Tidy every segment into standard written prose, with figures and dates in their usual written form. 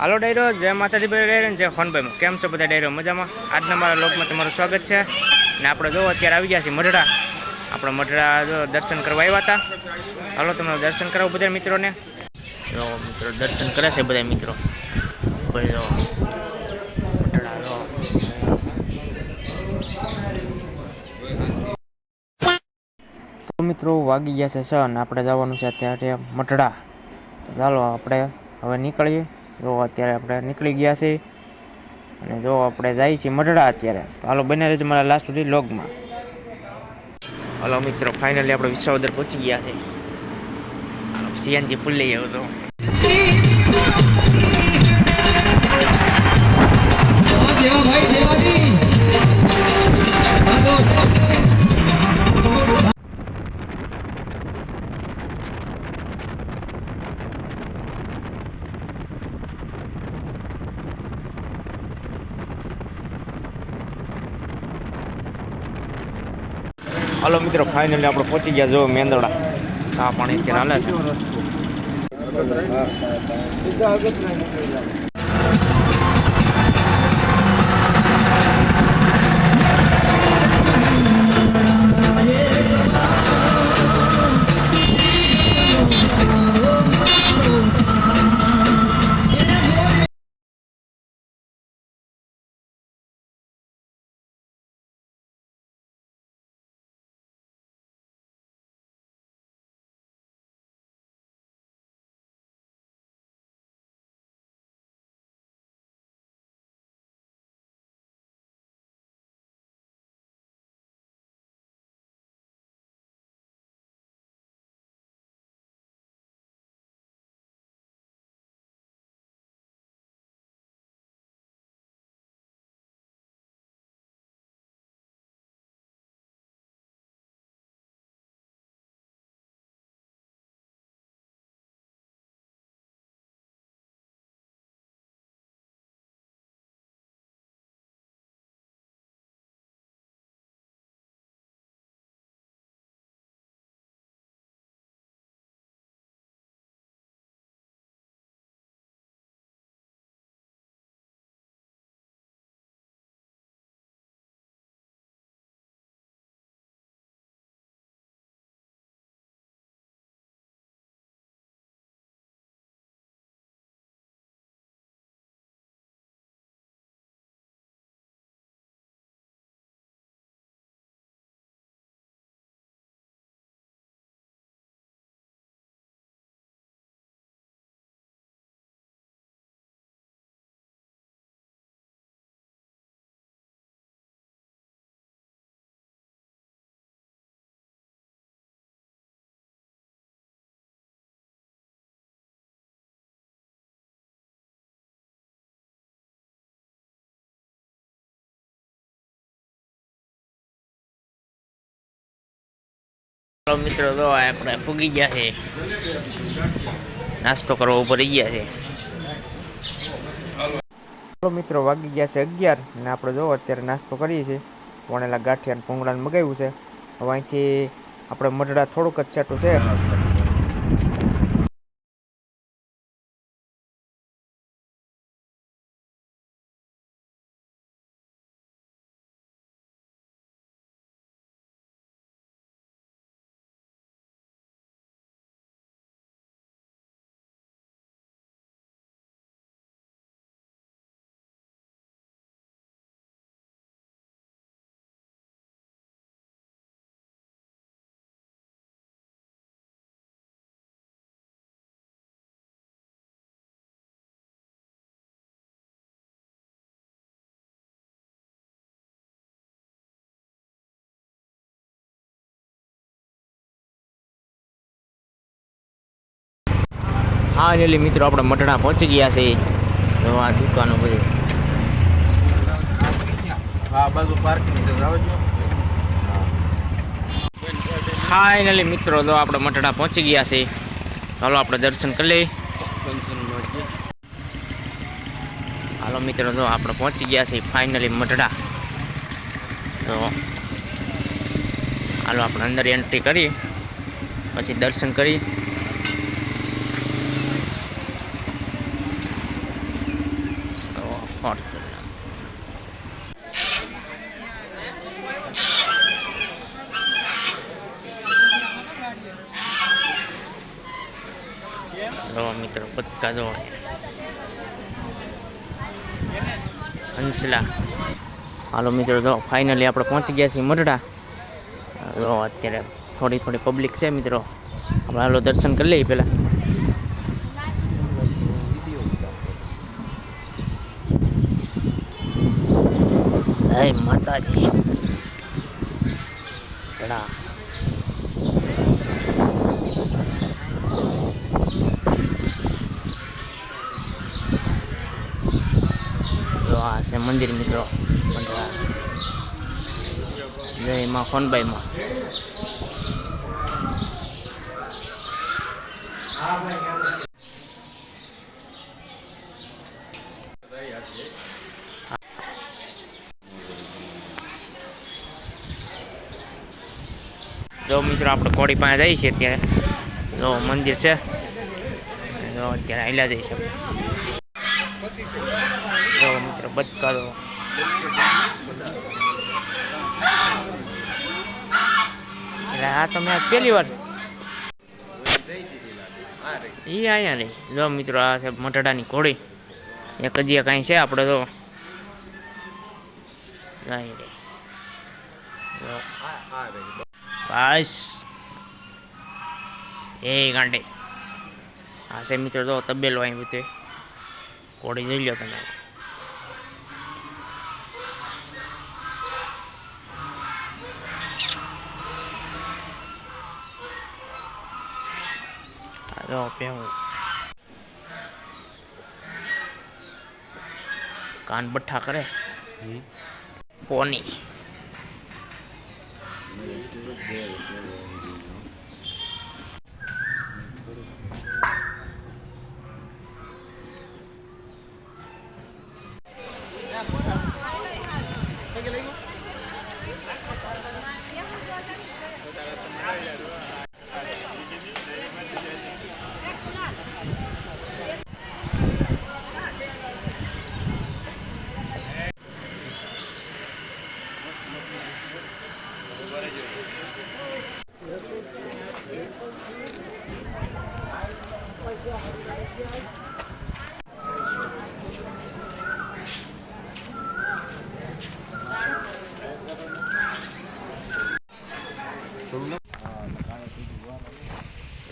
હાલો ડાયરો, જય માતાજી ભાઈ ડાયરો ને જય ફોનભાઈ. કેમ છો બધા ડાયરો? મજામાં? આજના મારા લોકમાં તમારું સ્વાગત છે. ને આપણે જો અત્યારે આવી ગયા છીએ મઢડા. આપણે મઢડા જો દર્શન કરવા આવ્યા હતા. હાલો તમને દર્શન કરાવું બધા મિત્રોને. જો મિત્રો દર્શન કરે છે બધા મિત્રો. ભાઈ જો મઢડા જો. તો મિત્રો વાગી ગયા છે 6 ને આપણે જવાનું છે અત્યારે મઢડા. તો ચાલો આપણે હવે નીકળીએ. જો અત્યારે આપણે નીકળી ગયા છીએ અને જો આપણે જઈએ છીએ મઢડા અત્યારે. તો હાલો બને રહેજો મારા લાસ્ટ સુધી લોગમાં. હાલો મિત્રો ફાઇનલી આપણે વિસાવદર પહોંચી ગયા છે. હાલો સીએનજી ફૂલ લઈ આવ્યો તો. હાલો મિત્રો ફાઇનલી આપણે પહોંચી ગયા. જો મેંદડા ચા પાણી અત્યારે હાલે છે. મિત્રો તો આપણે પૂગી ગયા છે. નાસ્તો કરવા ઉપર રહી ગયા છે. મિત્રો વાગી ગયા છે 11 ને આપણે જો અત્યારે નાસ્તો કરીએ છીએ. વણેલા ગાંઠિયા ભૂંગળાને મગાવ્યું છે. હવે અહીંથી આપણે મઢડા થોડુંક જ સેટું છે. હા એટલે મિત્રો આપણે મઢડા પહોંચી ગયા છે. તો આ દુકાનો બધી ફાઇનલી મિત્રો તો આપણે મઢડા પહોંચી ગયા છે. ચાલો આપણે દર્શન કરી લઈએ. હાલો મિત્રો તો આપણે પહોંચી ગયા છે ફાઇનલી મઢડા. તો હાલો આપણે અંદર એન્ટ્રી કરી પછી દર્શન કરી મિત્રો બધા જો હંસલા. હાલો મિત્રો, જો ફાઇનલી આપણે પહોંચી ગયા છીએ મઢડા. જો અત્યારે થોડી પબ્લિક છે મિત્રો. આપણે હાલો દર્શન કરી લઈએ પહેલાં. જય માતાજી. ઘણા આ છે મંદિર મિત્રો. જય માં ખોનબાઈ માં. જો મિત્રો આપણે કોડી પાસે જઈએ છીએ અત્યારે. જો મંદિર છે. જો અત્યારે હાલ્યા જઈએ છીએ. જો મિત્રો બધા જો એટલે આ તો મેં પહેલી વાર ઈ આયા નહીં. જો મિત્રો આ છે મઢડાની ઘોડી. એક હજી કાંઈ છે આપણે તો બસ એ ગાંડે. આ છે મિત્રો જો તબેલો અહીં બધે. ઘોડી જોઈ લો તમે. જો પેવું કાન બઠ્ઠા કરે પોની.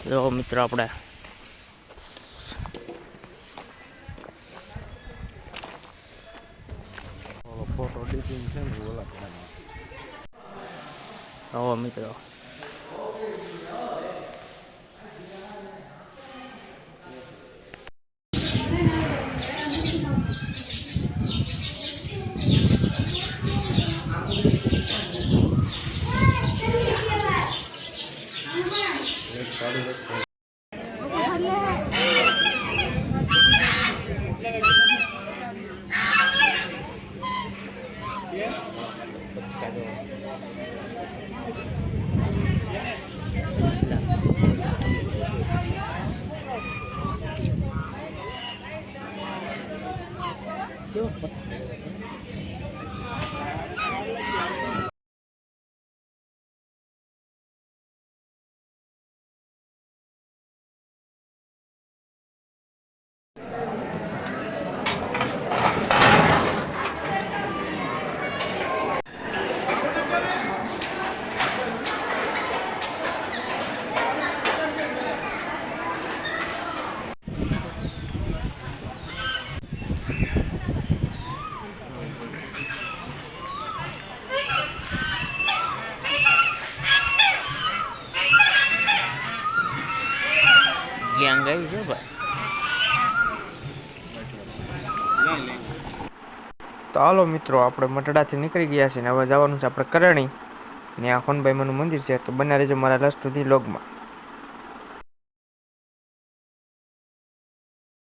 જો મિત્રો આપણે ફોટો એડિટિંગ છે ને ઓલા કરો મિત્રો. ગેંગ આવી છે ભાઈ. તો હાલો મિત્રો, આપણે મઢડાથી નીકળી ગયા છીએ ને હવે જવાનું છે આપણે કરણી ને આ ખોનબાઈમાનું મંદિર છે. તો બને રહેજો મારા લાસ્ટ સુધી લોગમાં.